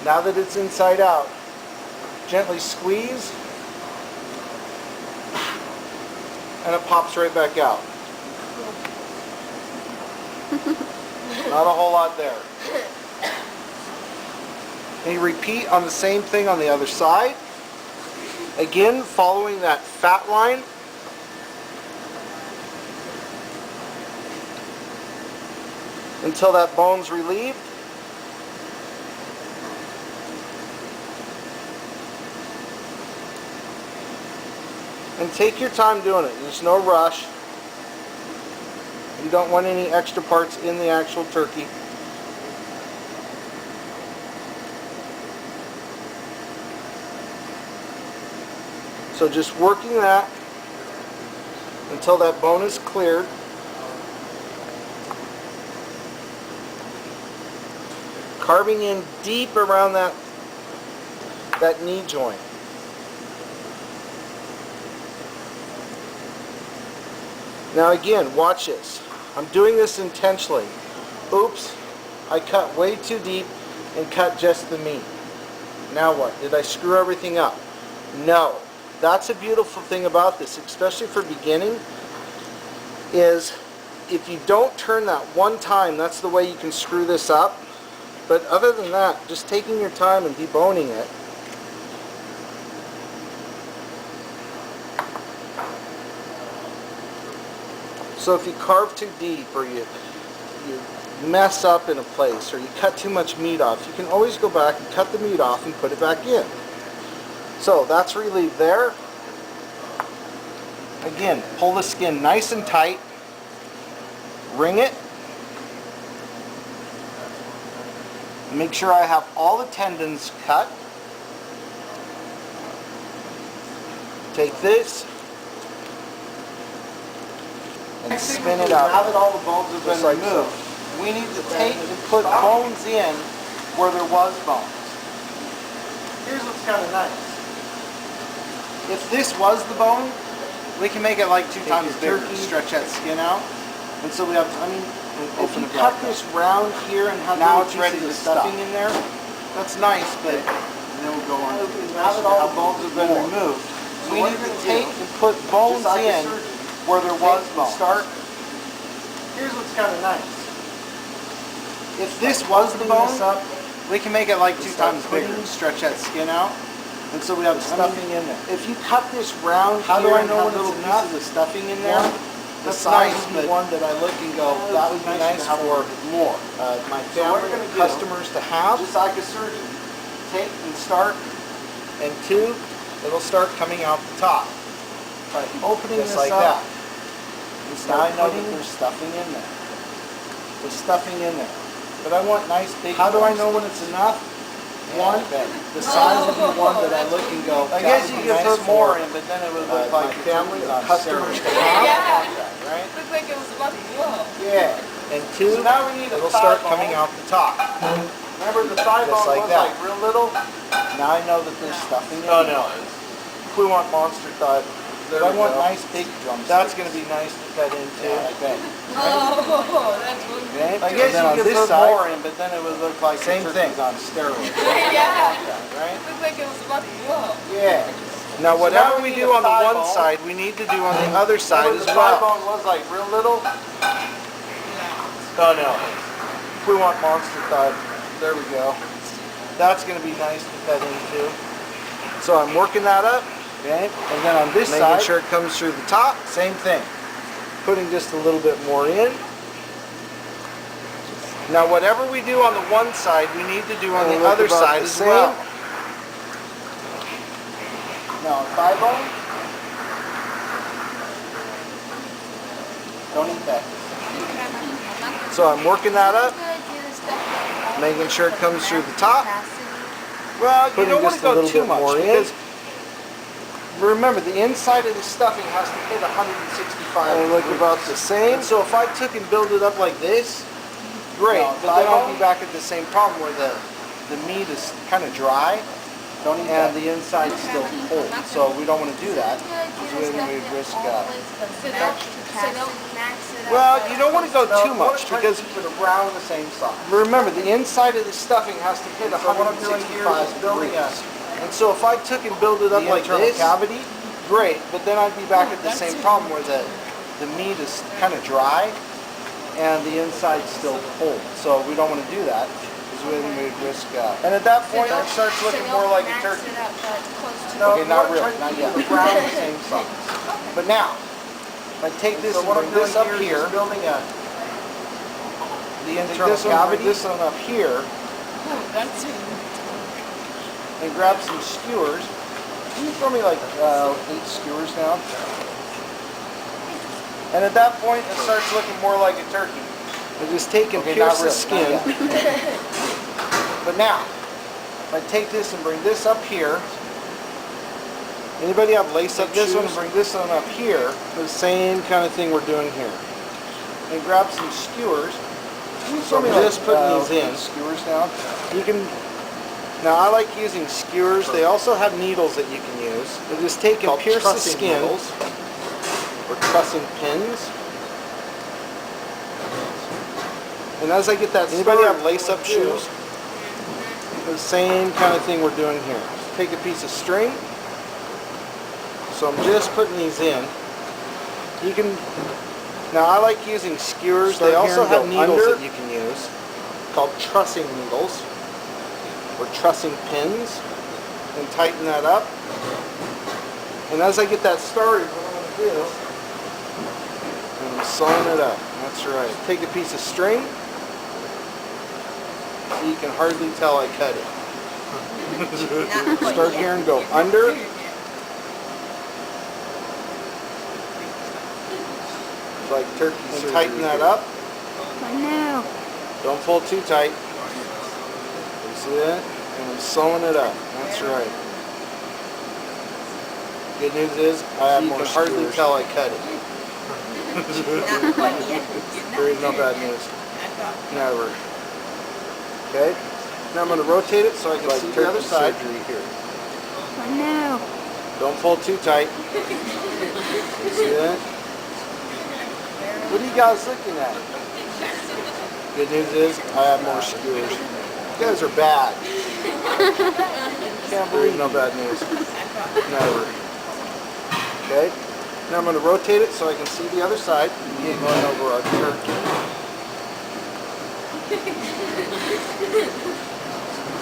Now that it's inside out, gently squeeze, and it pops right back out. Not a whole lot there. And you repeat on the same thing on the other side. Again, following that fat line. Until that bone's relieved. And take your time doing it. There's no rush. You don't want any extra parts in the actual turkey. So just working that until that bone is cleared. Carving in deep around that knee joint. Now again, watch this. I'm doing this intentionally. Oops, I cut way too deep and cut just the meat. Now what? Did I screw everything up? No. That's a beautiful thing about this, especially for beginning, is if you don't turn that one time, that's the way you can screw this up. But other than that, just taking your time and deboning it. So if you carve too deep or you mess up in a place or you cut too much meat off, you can always go back and cut the meat off and put it back in. So that's relieved there. Again, pull the skin nice and tight, wring it. Make sure I have all the tendons cut. Take this and spin it out. Now that all the bones have been removed, we need to take and put bones in where there was bones. Here's what's kind of nice. If this was the bone, we can make it like 2 times bigger to stretch that skin out. And so we have, if you cut this round here and have now it's ready to stuffing in there, that's nice, but then we'll go on. Now that all the bones have been removed, we need to take and put bones in where there was bones. Here's what's kind of nice. If this was the bone, we can make it like 2 times bigger to stretch that skin out. And so we have stuffing in there. If you cut this round here, how do I know when little pieces of stuffing in there? That's nice, but one that I look and go, that would be nice for more. My family customers to have. Just like a surgeon, take and start, and 2, it'll start coming out the top. By opening this like that. Now I know that there's stuffing in there. There's stuffing in there. But I want nice big. How do I know when it's enough? One, the size of the one that I look and go. I guess you could put more in, but then it would look like my family customers to have. Right? Looked like it was about to blow. Yeah. And 2, so now we need it'll start coming out the top. Remember the thigh bone was like real little? Now I know that there's stuffing in there. No. If we want monster thigh, but I want nice big drums. That's going to be nice to cut into. Okay. Oh, that's what okay. I guess you could put more in, but then it would look like same thing on steroids. Yeah. Right? Looked like it was about to blow. Yeah. Now whatever we do on the one side, we need to do on the other side as well. The thigh bone was like real little. Oh no. If we want monster thigh, there we go. That's going to be nice to cut into. So I'm working that up. Okay. And then on this side, making sure it comes through the top, same thing. Putting just a little bit more in. Now whatever we do on the one side, we need to do on the other side as well. Now thigh bone. Don't eat that. So I'm working that up. Making sure it comes through the top. Well, you don't want to go too much because remember, the inside of the stuffing has to hit 165. And look about the same. So if I took and build it up like this, great. But then I'll be back at the same problem where the meat is kind of dry and the inside is still cold. So we don't want to do that because then we risk infection. So don't max it up. Well, you don't want to go too No, much because keep it around the same size. remember the inside of the stuffing has to hit So what I'm doing here is 165 building degrees. And so if I took and build it up the like internal this, cavity. great, but then I'd be back at the same problem where the meat is kind of dry and the inside's still cold. So we don't want to do that because then we'd risk. And at that point, it starts looking more like a turkey. Max it up, but close to No, Okay, not we're really, trying to not keep yet. it around the same size. But now, if I take this So and what bring I'm doing this up here is here, just building the internal internal cavity. this one up here, Ooh, that's it. and grab some skewers. Can you throw me like 8 skewers now? And at that point, it starts looking more like a turkey. I just take and pierce the skin. But now, if I take this and bring this up here, anybody have lace-up this one and bring this one up here, the same kind of thing we're doing here. And grab some skewers. So I'm just putting these in. Skewers now. You can. Now I like using skewers. They also have needles that you can use. So just take and pierce the skin, or trussing pins. And as I get that, anybody have lace-up shoes? The same kind of thing we're doing here. Take a piece of string. So I'm just putting these in. You can. Now I like using skewers. They also have needles that you can use, called trussing needles, or trussing pins, and tighten that up. And as I get that started, what I'm going to do, I'm sewing it up. That's right. Take a piece of string, so you can hardly tell I cut it. Start here and go under. Like turkey surgery. Tighten that up. Oh no. Don't pull too tight. You see that? And I'm sewing it up. That's right. Good news is I have more. You can hardly tell I cut it. There is no bad news. Never. Okay. Now I'm going to rotate it so I can see the other side. Here. Oh no. Don't pull too tight. You see that? What are you guys looking at? Good news is I have more skewers. You guys are bad. Can't believe no bad news. Never. Okay. Now I'm going to rotate it so I can see the other side. Going over our turkey.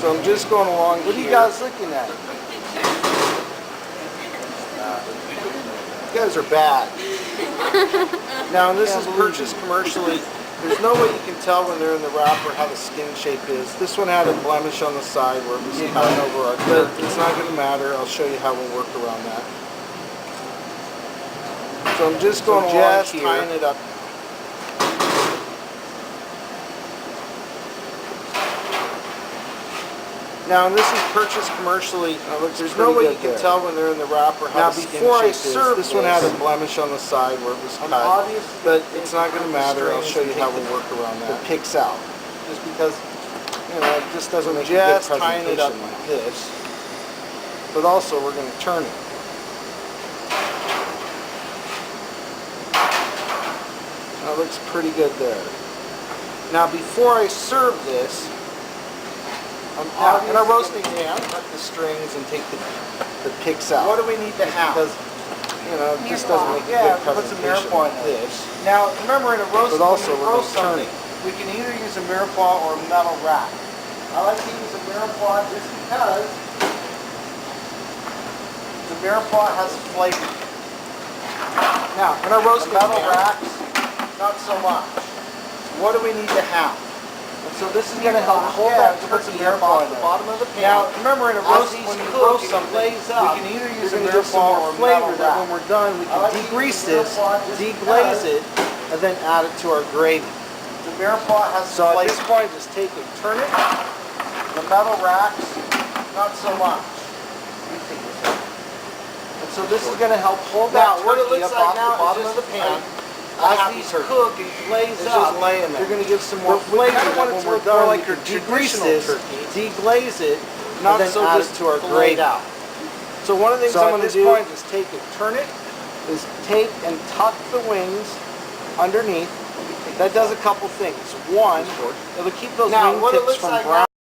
So I'm just going along. What are you guys looking at? You guys are bad. Now this is purchased commercially. There's no way you can tell when they're in the wrapper how the skin shape is. This one had a blemish on the side where it was going over our turkey. But it's not going to matter. I'll show you how we'll work around that. So I'm just going along here, tying it up. Now, this is purchased commercially. There's no way you can tell when they're in the wrapper how the skin shape is. This one had a blemish on the side where it was cut, but it's not going to matter. I'll show you how we'll work around that. It picks out, just because it just doesn't make a good presentation tying it up like this. But also, we're going to turn it. That looks pretty good there. Now, before I serve this, in our roasting pan, cut the strings and take the picks out. What do we need to have? Because, it just doesn't make a good presentation like this. Now, remember in a roast, when we roast something, we can either use a mirepoix or a metal rack. I like to use a mirepoix just because the mirepoix has flavor. Now, in our roasting metal racks, not so much. What do we need to have? So this is going to help hold that turkey up off the bottom of the pan. Now, remember in a roast, when you roast something, we can either use a mirepoix or flavor that when we're done, we can degrease this, deglaze it, and then add it to our gravy. The mirepoix has so at this point, just take and turn it. The metal racks, not so much. And so this is going to help hold that turkey up off the bottom of the pan. As these cook and glaze up, you're going to give some more flavor when we're done. Like your degrease this, deglaze it, not and then so add it to our gravy. So one of the things I'm going to do is take and turn it, is take and tuck the wings underneath. That does a couple things. One, it'll keep those Now, what it wingtips looks from like browning